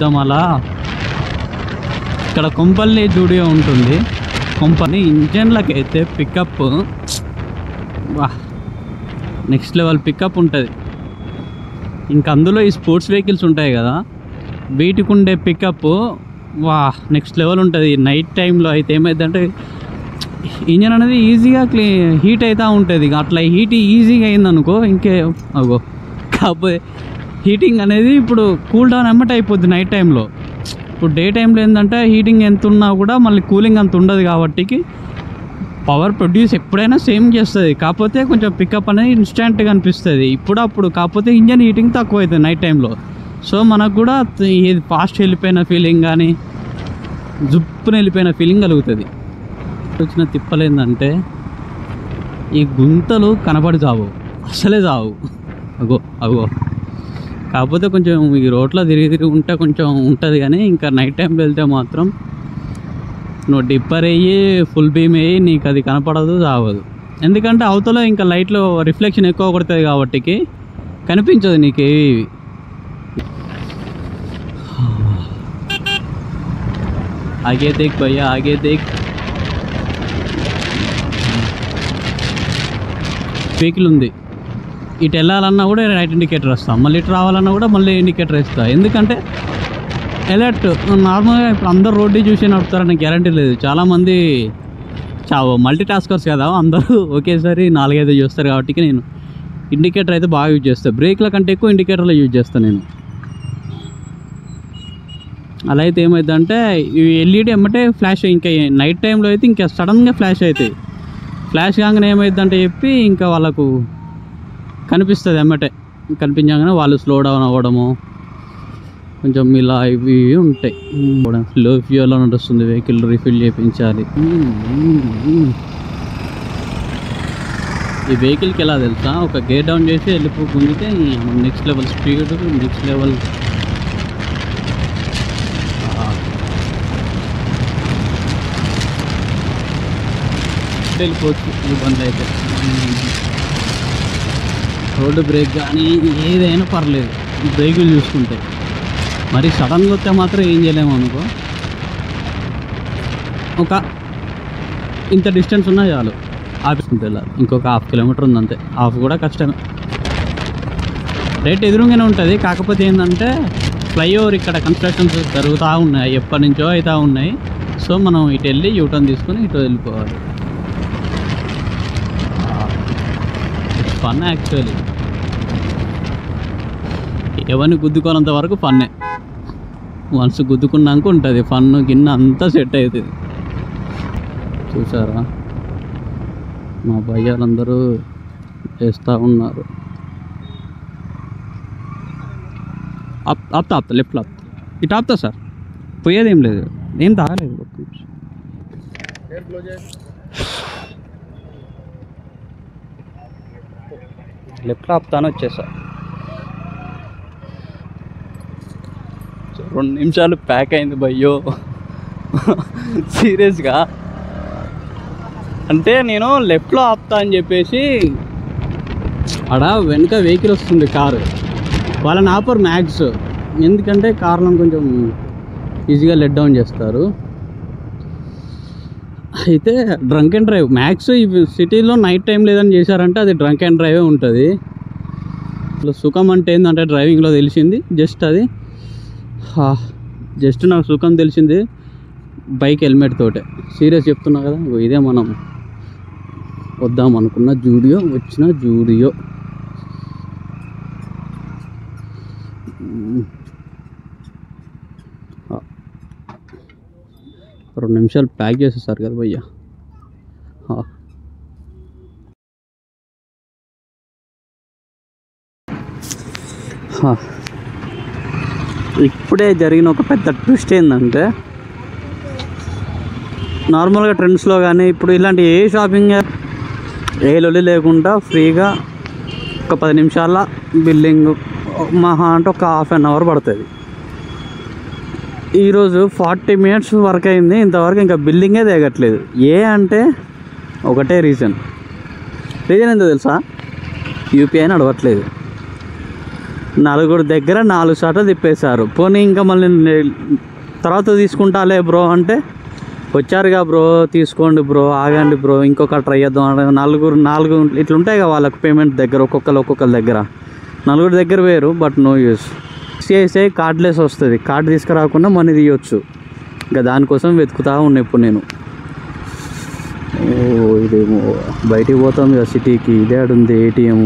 చూద్దాం అలా. ఇక్కడ కొంపల్లి జూడియో ఉంటుంది. కొంపల్లి ఇంజన్లకి అయితే పికప్ వా నెక్స్ట్ లెవెల్ పికప్ ఉంటుంది. ఇంకా అందులో ఈ స్పోర్ట్స్ వెహికల్స్ ఉంటాయి కదా, వీటికి ఉండే పికప్ వా నెక్స్ట్ లెవెల్ ఉంటుంది. నైట్ టైంలో అయితే ఏమైందంటే ఇంజన్ అనేది ఈజీగా హీట్ అవుతూ ఉంటుంది. అట్లా హీట్ ఈజీగా అయిందనుకో ఇంకే అగో. కాకపోతే హీటింగ్ అనేది ఇప్పుడు కూల్ డౌన్ ఎమ్మట అయిపోద్ది నైట్ టైంలో. ఇప్పుడు డే టైంలో ఏంటంటే హీటింగ్ ఎంత ఉన్నా కూడా మళ్ళీ కూలింగ్ అంత ఉండదు కాబట్టి పవర్ ప్రొడ్యూస్ ఎప్పుడైనా సేమ్ చేస్తుంది. కాకపోతే కొంచెం పికప్ అనేది ఇన్స్టెంట్గా అనిపిస్తుంది అప్పుడు. కాకపోతే ఇంజన్ హీటింగ్ తక్కువ అవుతుంది నైట్ టైంలో. సో మనకు కూడా ఇది ఫాస్ట్ వెళ్ళిపోయిన ఫీలింగ్ కానీ జుప్పున వెళ్ళిపోయిన ఫీలింగ్ కలుగుతుంది. వచ్చిన తిప్పలేందంటే ఈ గుంతలు కనబడి చావు, అసలే చావు. అగో కాకపోతే కొంచెం ఈ రోడ్లో తిరిగి ఉంటే కొంచెం ఉంటుంది కానీ ఇంకా నైట్ టైంలో వెళ్తే మాత్రం నువ్వు డిప్పర్ అయ్యి ఫుల్ బీమ్ అయ్యి నీకు అది కనపడదు, చావదు. ఎందుకంటే అవతల ఇంకా లైట్లో రిఫ్లెక్షన్ ఎక్కువ కొడుతుంది కాబట్టి కనిపించదు నీకేవి. ఆగే దేక్ భయ్యా, ఆగే దేక్. వెహికల్ ఉంది, ఇటు వెళ్ళాలన్నా కూడా రైట్ ఇండికేటర్ వస్తాం, మళ్ళీ ఇటు రావాలన్నా కూడా మళ్ళీ ఇండికేటర్ ఇస్తాం. ఎందుకంటే అలర్ట్. నార్మల్గా ఇప్పుడు అందరు రోడ్డు చూసి నడుపుతారని గ్యారంటీ లేదు. చాలామంది మల్టీ టాస్కర్స్ కదా, అందరూ ఒకేసారి 4-5 చూస్తారు కాబట్టి నేను ఇండికేటర్ అయితే బాగా యూజ్ చేస్తాను. బ్రేక్ల కంటే ఎక్కువ ఇండికేటర్లో యూజ్ చేస్తాను నేను. అలా అయితే ఏమవుతుందంటే ఇవి ఎల్ఈడి ఎమ్మటే ఫ్లాష్, ఇంకా నైట్ టైంలో అయితే ఇంకా సడన్గా ఫ్లాష్ అవుతాయి. ఫ్లాష్ కాగానే ఏమవుతుందంటే చెప్పి ఇంకా వాళ్ళకు కనిపిస్తుంది ఎమ్మటే. కనిపించగానే వాళ్ళు స్లో డౌన్ అవ్వడము కొంచెం ఇలా ఇవి ఉంటాయి. లో ఫ్యూయల్లో నడుస్తుంది వెహికల్, రీఫిల్ చేయించాలి. ఈ వెహికల్కి ఎలా తెలుసా, ఒక గేర్ డౌన్ చేసి వెళ్ళిపోకుంటే next level speed, next level వెళ్ళిపోవచ్చు. ఇబ్బంది అయితే రోడ్డు బ్రేక్ కానీ ఏదైనా పర్లేదు, బ్రేకులు చూసుకుంటే. మరి సడన్గా వస్తే మాత్రం ఏం చేయలేము అనుకో. ఒక ఇంత డిస్టెన్స్ ఉన్నా చాలు ఆపేసుకుంటే వెళ్ళాలి. ఇంకొక 1/2 కిలోమీటర్ ఉంది అంతే. హాఫ్ కూడా కష్టమే. రేట్ ఎదురుగానే ఉంటుంది. కాకపోతే ఏంటంటే ఫ్లైఓవర్ ఇక్కడ కన్స్ట్రక్షన్స్ జరుగుతూ ఉన్నాయి, ఎప్పటి నుంచో అవుతూ ఉన్నాయి. సో మనం ఇటు వెళ్ళి యూటర్న్ తీసుకొని ఇటు వెళ్ళిపోవాలి. Fun actually. ఎవరిని గుద్దుకోనంత వరకు ఫన్నే. వన్స్ గుద్దుకున్నాక ఉంటుంది ఫన్, గిన్నె అంతా సెట్ అవుతుంది. చూసారా మా భయ్యాలందరూ చేస్తూ ఉన్నారు. ఆపుతా లెఫ్ట్లో ఆపుతా, ఇటు ఆపుతా సార్. పోయేదేం లేదు, ఏం తాగలేదు. లెఫ్ట్లో ఆపుతాను, వచ్చేసా. 2 నిమిషాలు ప్యాక్ అయింది భయ్యో. సీరియస్గా అంటే నేను లెఫ్ట్లో ఆపుతా అని చెప్పేసి అక్కడ వెనుక వెహికల్ వస్తుంది, కారు. వాళ్ళని ఆపరు మ్యాక్స్, ఎందుకంటే కార్లను కొంచెం ఈజీగా లెట్ డౌన్ చేస్తారు. అయితే డ్రంక్ అండ్ డ్రైవ్ మ్యాక్స్ ఈ సిటీలో నైట్ టైం లేదని చేశారంటే అది డ్రంక్ అండ్ డ్రైవే ఉంటుంది. సుఖం అంటే ఏంటంటే డ్రైవింగ్లో తెలిసింది జస్ట్ నాకు సుఖం తెలిసింది బైక్ హెల్మెట్ తోటే. సీరియస్ చెప్తున్నా కదా. ఇదే మనం వద్దాం అనుకున్న జూడియో, వచ్చిన జూడియో. రెండు నిమిషాలు ప్యాక్ చేసేసారు కదా భయ్యా. ఇప్పుడే జరిగిన ఒక పెద్ద ట్విస్ట్ ఏంటంటే, నార్మల్గా ట్రెండ్స్లో కానీ ఇప్పుడు ఇలాంటి ఏ షాపింగ్ ఏ లొల్లి లేకుండా ఫ్రీగా ఒక 10 నిమిషాల బిల్లింగ్, మహా అంటే ఒక ½ అన్ అవర్ పడుతుంది. ఈరోజు 40 మినిట్స్ వర్క్ అయింది, ఇంతవరకు ఇంకా బిల్లింగే దిగట్లేదు. అంటే ఒకటే రీజన్ ఏంటో తెలుసా, యూపీఐ నడవట్లేదు. నలుగురు దగ్గర 4 సార్లు తిప్పేశారు. పోనీ ఇంకా మళ్ళీ తర్వాత తీసుకుంటాలే బ్రో అంటే, వచ్చారుగా బ్రో తీసుకోండి బ్రో, ఆగండి బ్రో, ఇంకొక ట్రై చేద్దాం అంటే 4 ఇట్లుంటాయి కదా వాళ్ళకి పేమెంట్ దగ్గర, ఒక్కొక్కరి దగ్గర 4 దగ్గర వేరు. But no use. ICICI cardless వస్తుంది, కార్డు తీసుకురాకుండా మనీ తీయొచ్చు. ఇంకా దానికోసం వెతుకుతా ఉన్నా ఇప్పుడు నేను. ఇదేమో బయటికి పోతాం కదా సిటీకి, ఇదే ఆడుంది ఏటీఎం.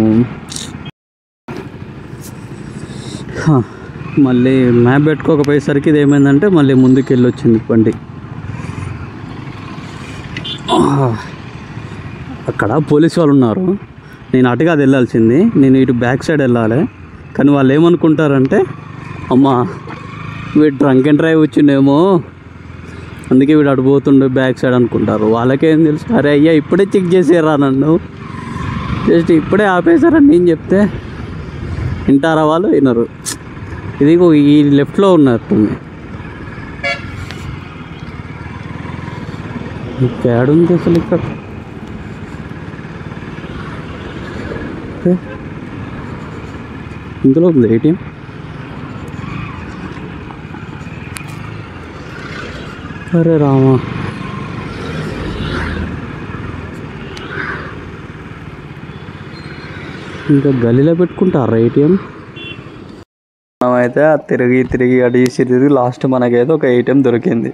మళ్ళీ మ్యాప్ పెట్టుకోకపోయేసరికి ఇది ఏమైందంటే మళ్ళీ ముందుకు వెళ్ళి వచ్చింది బండి. అక్కడ పోలీసు వాళ్ళు ఉన్నారు. నేను అటుగా అది వెళ్ళాల్సింది, నేను ఇటు బ్యాక్ సైడ్ వెళ్ళాలి. కానీ వాళ్ళు ఏమనుకుంటారంటే, అమ్మా వీడు డ్రంక్ అండ్ డ్రైవ్ వచ్చిండేమో, అందుకే వీడు అటు పోతుండే బ్యాక్ సైడ్ అనుకుంటారు. వాళ్ళకేం తెలుసు, అరే అయ్యా ఇప్పుడే చెక్ చేసారా నన్ను, జస్ట్ ఇప్పుడే ఆపేశారని నేను చెప్తే వింటారా వాళ్ళు? వినరు. ఇది ఈ లెఫ్ట్లో ఉన్నట్టుంది. ఏడుంది అసలు ఇక్కడ? ఇందులో ఉంది ఏటీఎం. అరే రామా, ఇంకా గల్లీలో పెట్టుకుంటారా ఏటీఎం? మనమైతే తిరిగి అడిగి లాస్ట్ మనకైతే ఒక ఏటీఎం దొరికింది.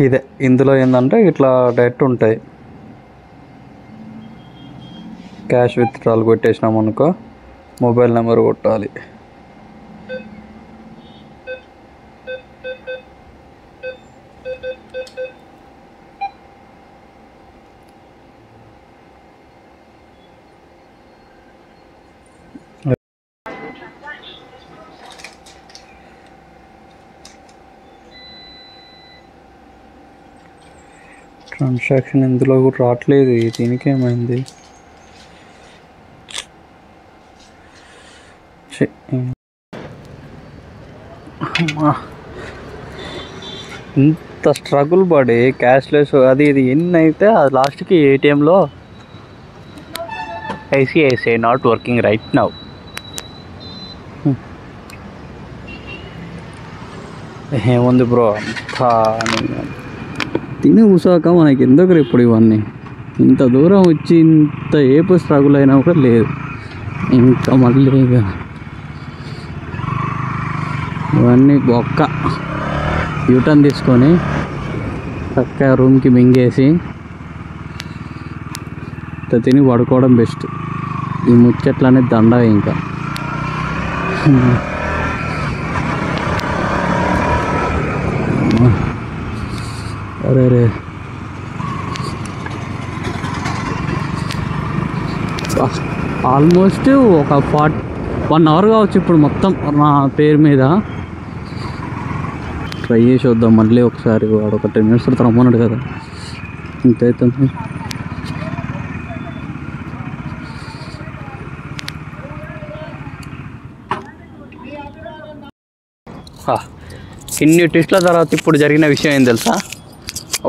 ఇదే ఇందులో ఏంటంటే ఇట్లా డైరెక్ట్ ఉంటాయి. క్యాష్ విత్డ్రాల్ కొట్టేసినాం అనుకో, మొబైల్ నెంబర్ కొట్టాలి. ట్రాన్సాక్షన్ ఇందులో కూడా రావట్లేదు, దీనికి ఏమైంది? ఇంత స్ట్రగుల్ పడి క్యాష్లెస్ అది ఇది ఎన్ని అయితే అది లాస్ట్కి ఏటీఎంలో ICICI not working right now. ఏముంది బ్రో, అంతా తిని కూసాక మనకి ఎందుకు ఇప్పుడు ఇవన్నీ? ఇంత దూరం వచ్చి ఇంత ఏపు స్ట్రగుల్ అయినా కూడా లేదు. ఇంకా మళ్ళీ ఇక ఇవన్నీ ఒక్క యూటర్న్ తీసుకొని చక్కగా రూమ్కి మింగేసి తిని పడుకోవడం బెస్ట్. ఈ ముచ్చట్లనే దండ. ఇంకా అరే ఆల్మోస్ట్ ఒక 1 అవర్ కావచ్చు ఇప్పుడు మొత్తం నా పేరు మీద. ట్రై చేసి వద్దాం మళ్ళీ ఒకసారి. వాడు ఒక 10 minutes తర్వాత రమ్మన్నాడు కదా, ఇంతైతుంది. ఇన్ని టెస్ట్ల తర్వాత ఇప్పుడు జరిగిన విషయం ఏం తెలుసా?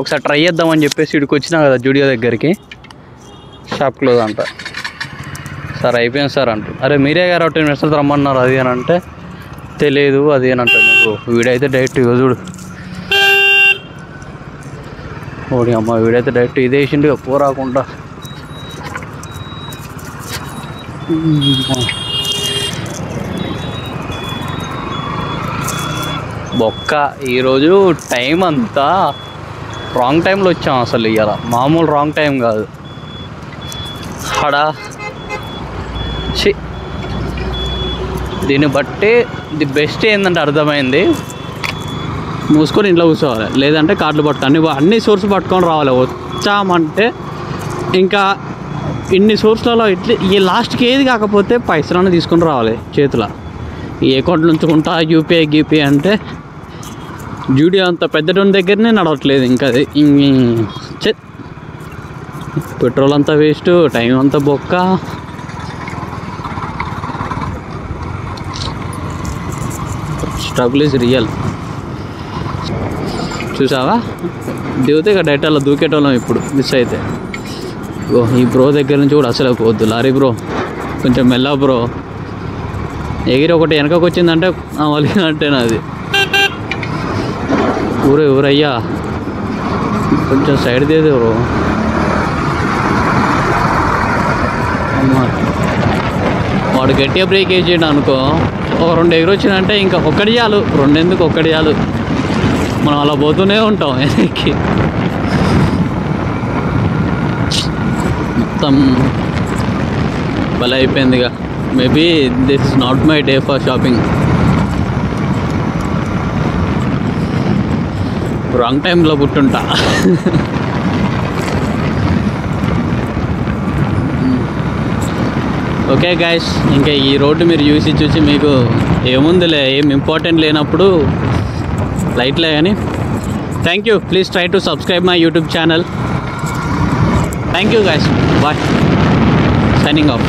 ఒకసారి ట్రై చేద్దామని చెప్పేసి ఇక్కడికి వచ్చినా కదా జూడియో దగ్గరికి, షాప్ క్లోజ్ అంట. సార్ అయిపోయింది సార్ అంటారు. అరే మీరే గారు 10 minutes రమ్మన్నారు అది అని అంటే, తెలియదు అది అని అంటారు. నాకు వీడైతే డైరెక్ట్ చూడు, ఓడి అమ్మ వీడైతే డైరెక్ట్ ఇదే వేసిండు పోరాకుండా. బొక్క ఈరోజు టైం అంతా రాంగ్ టైంలో వచ్చాం. అసలు ఇవాళ మామూలు రాంగ్ టైం కాదు. హడా దీన్ని బట్టి ది బెస్ట్ ఏంటంటే అర్థమైంది, మూసుకొని ఇంట్లో కూర్చోవాలి, లేదంటే కార్డులు పట్టుకొని అన్ని సోర్స్ పట్టుకొని రావాలి. వచ్చామంటే ఇంకా ఇన్ని సోర్స్లలో ఇట్లా ఈ లాస్ట్కి ఏది కాకపోతే పైసలన్నీ తీసుకొని రావాలి చేతిలో. ఈ అకౌంట్ ఉంచుకుంటా యూపీఐ అంటే జూడియో అంత పెద్ద టోన్ దగ్గరనే నడవట్లేదు. ఇంకా అది పెట్రోల్ అంతా వేస్ట్, టైం అంతా బొక్క. Struggle is real. చూసావా దిగితే ఇక డైరెక్ట్ అలా దూకేటోళ్ళం. ఇప్పుడు మిస్ అయితే ఈ బ్రో దగ్గర నుంచి కూడా అసలు పోవద్దు. లారీ బ్రో కొంచెం మెల్ల బ్రో, ఎగిరి ఒకటి వెనకకు వచ్చిందంటే వలిగినట్టేనా అది. ఊరయ్యా కొంచెం సైడ్ తీయదు బ్రో. వాడు గట్టిగా బ్రేక్ వేసేయండి అనుకో, ఒక 2 ఎగిరి వచ్చినంటే ఇంకా ఒక్కటి చాలు, 2 ఎందుకు ఒక్కటి చాలు. మనం అలా పోతూనే ఉంటాం వెనక్కి. మొత్తం భలే అయిపోయింది. ఇక maybe this is not my day for shopping. Wrong టైంలో పుట్టుంటా. ఓకే గైస్, ఇంకా ఈ రోడ్డు మీరు చూసి మీకు ఏముందిలే, ఏం ఇంపార్టెంట్ లేనప్పుడు లైట్లే. కానీ thank you. Please try to subscribe my YouTube channel. Thank you guys. Bye. Signing of.